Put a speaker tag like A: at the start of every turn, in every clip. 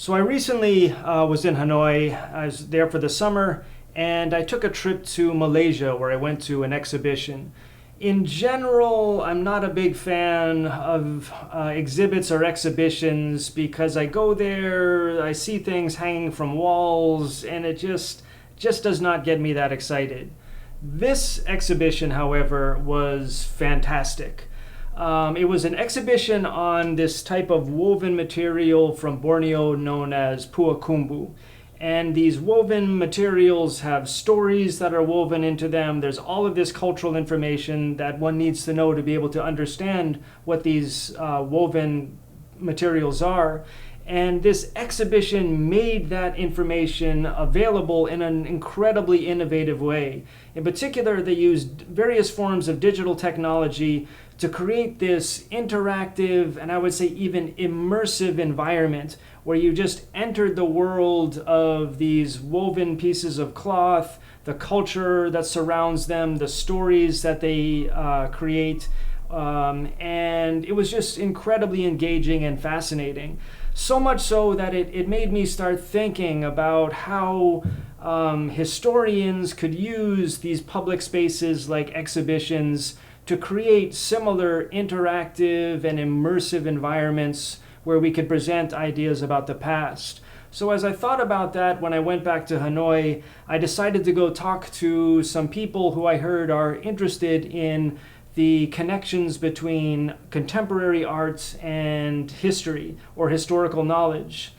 A: So I recently was in Hanoi. I was there for the summer, and I took a trip to Malaysia where I went to an exhibition. In general, I'm not a big fan of exhibits or exhibitions because I go there, I see things hanging from walls, and it just does not get me that excited. This exhibition, however, was fantastic. It was an exhibition on this type of woven material from Borneo known as pua kumbu. And these woven materials have stories that are woven into them. There's all of this cultural information that one needs to know to be able to understand what these woven materials are. And this exhibition made that information available in an incredibly innovative way. In particular, they used various forms of digital technology to create this interactive and I would say even immersive environment where you just entered the world of these woven pieces of cloth, the culture that surrounds them, the stories that they create. And it was just incredibly engaging and fascinating. So much so that it made me start thinking about how historians could use these public spaces like exhibitions to create similar interactive and immersive environments where we could present ideas about the past. So as I thought about that when I went back to Hanoi, I decided to go talk to some people who I heard are interested in the connections between contemporary art and history or historical knowledge.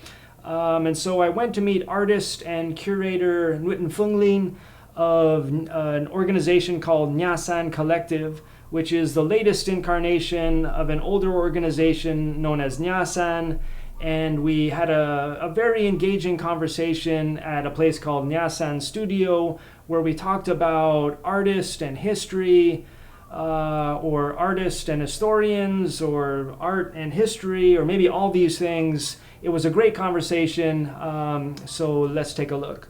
A: And so I went to meet artist and curator Nguyễn Phương Linh of an organization called Nyasan Collective, which is the latest incarnation of an older organization known as Nyasan. And we had a very engaging conversation at a place called Nyasan Studio, where we talked about artists and history, or artists and historians, or art and history, or maybe all these things. It was a great conversation, so let's take a look.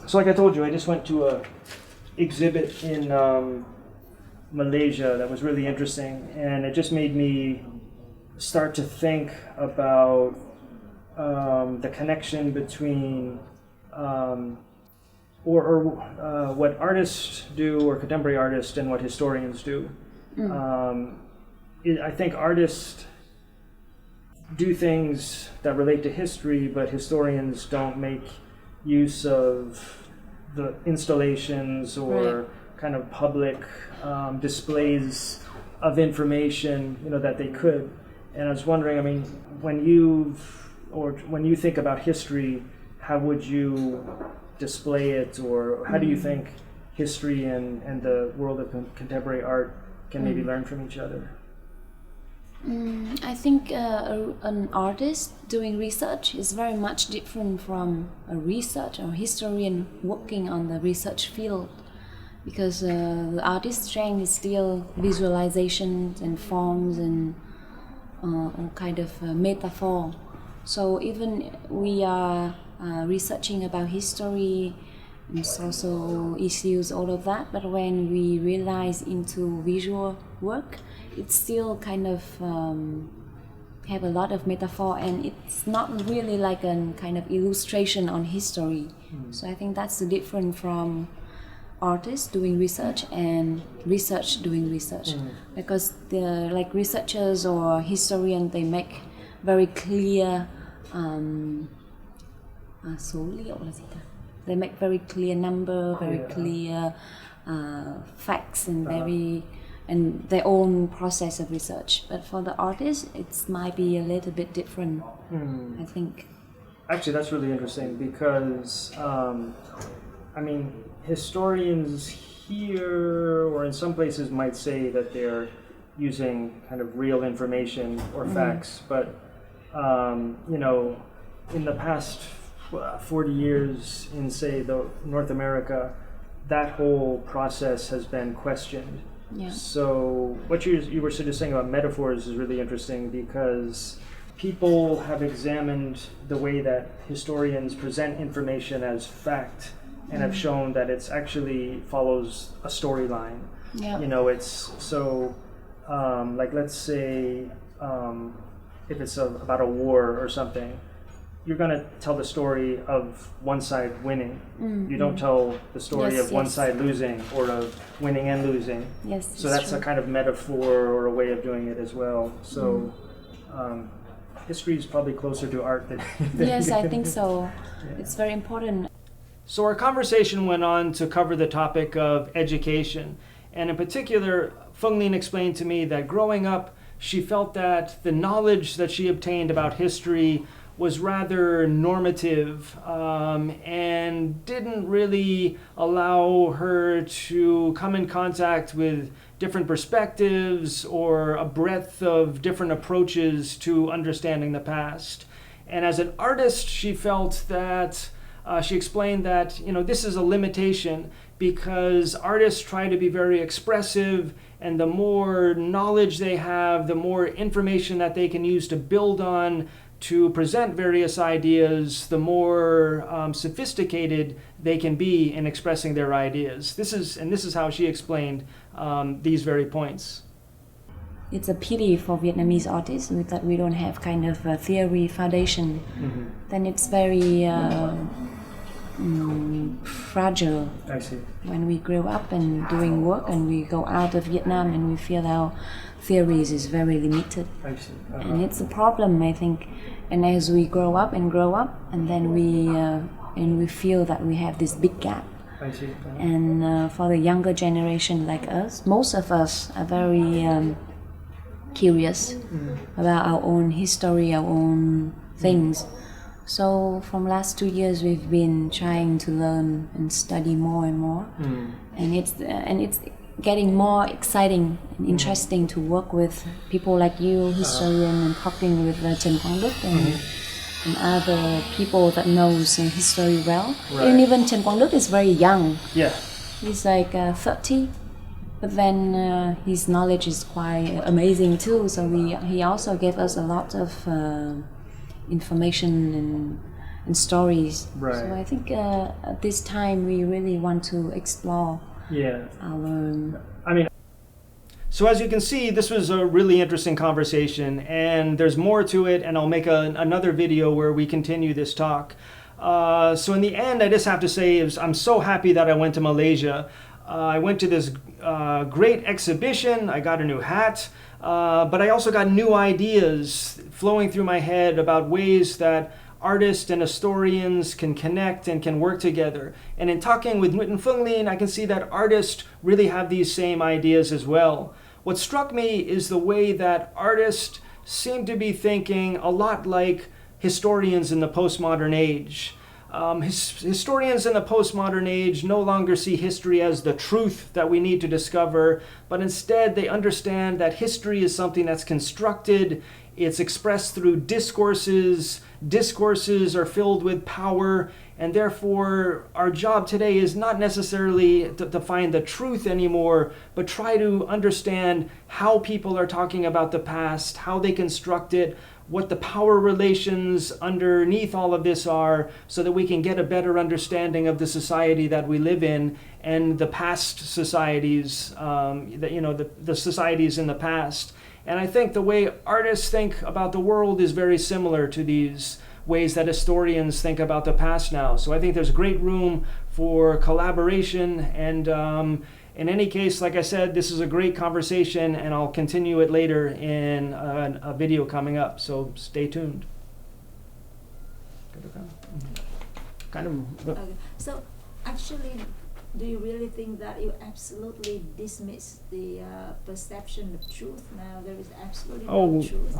A: So like I told you, I just went to a exhibit in Malaysia that was really interesting, and it just made me start to think about the connection between what artists do, or contemporary artists, and what historians do. I think artists do things that relate to history, but historians don't make use of the installations or kind of public displays of information, that they could. And I was wondering, I mean, when you think about history, how would you display it, or how do you think history and the world of contemporary art can maybe learn from each other?
B: I think an artist doing research is very much different from a researcher or historian working on the research field, because the artist's strength is still visualizations and forms and all kind of metaphor. So even we are researching about history and social issues, all of that, but when we realize into visual work, it's still kind of have a lot of metaphor, and it's not really like a kind of illustration on history. So I think that's the difference from artists doing research and research doing research, because the like researchers or historians, they make very clear they make very clear number, very clear facts, and their own process of research. But for the artist, it might be a little bit different, I think.
A: Actually, that's really interesting, because I mean, historians here or in some places might say that they're using kind of real information or facts, but you know, in the past 40 years in, say, North America, that whole process has been questioned.
B: Yeah.
A: So what you were sort of saying about metaphors is really interesting, because people have examined the way that historians present information as fact and have shown that it's actually follows a storyline.
B: Yeah.
A: You know, it's so like, let's say if it's about a war or something, you're going to tell the story of one side winning. You don't tell the story of one side losing, or of winning and losing.
B: Yes.
A: So that's a kind of metaphor or a way of doing it as well. So history is probably closer to art than
B: Yes, I think so. Yeah. It's very important.
A: So our conversation went on to cover the topic of education. And in particular, Phương Linh explained to me that growing up, she felt that the knowledge that she obtained about history was rather normative and didn't really allow her to come in contact with different perspectives or a breadth of different approaches to understanding the past. And as an artist, she felt that she explained that, you know, this is a limitation, because artists try to be very expressive, and the more knowledge they have, the more information that they can use to build on to present various ideas, the more sophisticated they can be in expressing their ideas. This is how she explained these very points.
B: It's a pity for Vietnamese artists that we don't have kind of a theory foundation. Then it's very fragile.
A: I see.
B: When we grow up and doing work and we go out of Vietnam and we feel our theories is very limited.
A: I see.
B: And it's a problem, I think. And as we grow up, and then we feel that we have this big gap.
A: I see.
B: And for the younger generation like us, most of us are very curious about our own history, our own things. So from last 2 years, we've been trying to learn and study more and more, and it's getting more exciting and interesting to work with people like you, historian, and talking with Trần Quang Đức and other people that knows history well.
A: Right.
B: And even Trần Quang Đức is very young.
A: Yeah.
B: He's like 30. But then his knowledge is quite amazing too. So he also gave us a lot of information and stories.
A: Right.
B: So I think at this time we really want to explore our...
A: So as you can see, this was a really interesting conversation, and there's more to it, and I'll make another video where we continue this talk. So in the end, I just have to say I'm so happy that I went to Malaysia. I went to this great exhibition. I got a new hat, but I also got new ideas flowing through my head about ways that artists and historians can connect and can work together. And in talking with Nguyễn Phương Linh, I can see that artists really have these same ideas as well. What struck me is the way that artists seem to be thinking a lot like historians in the postmodern age. Historians in the postmodern age no longer see history as the truth that we need to discover, but instead they understand that history is something that's constructed, it's expressed through discourses. Discourses are filled with power, and therefore our job today is not necessarily to find the truth anymore, but try to understand how people are talking about the past, how they construct it, what the power relations underneath all of this are, so that we can get a better understanding of the society that we live in and the past societies, the societies in the past. And I think the way artists think about the world is very similar to these ways that historians think about the past now. So I think there's great room for collaboration, and in any case, like I said, this is a great conversation, and I'll continue it later in a video coming up, so stay tuned.
C: Okay. So actually, do you really think that you absolutely dismiss the perception of truth now? There is absolutely no truth.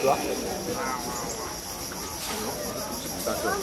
D: Đó. Tạm được.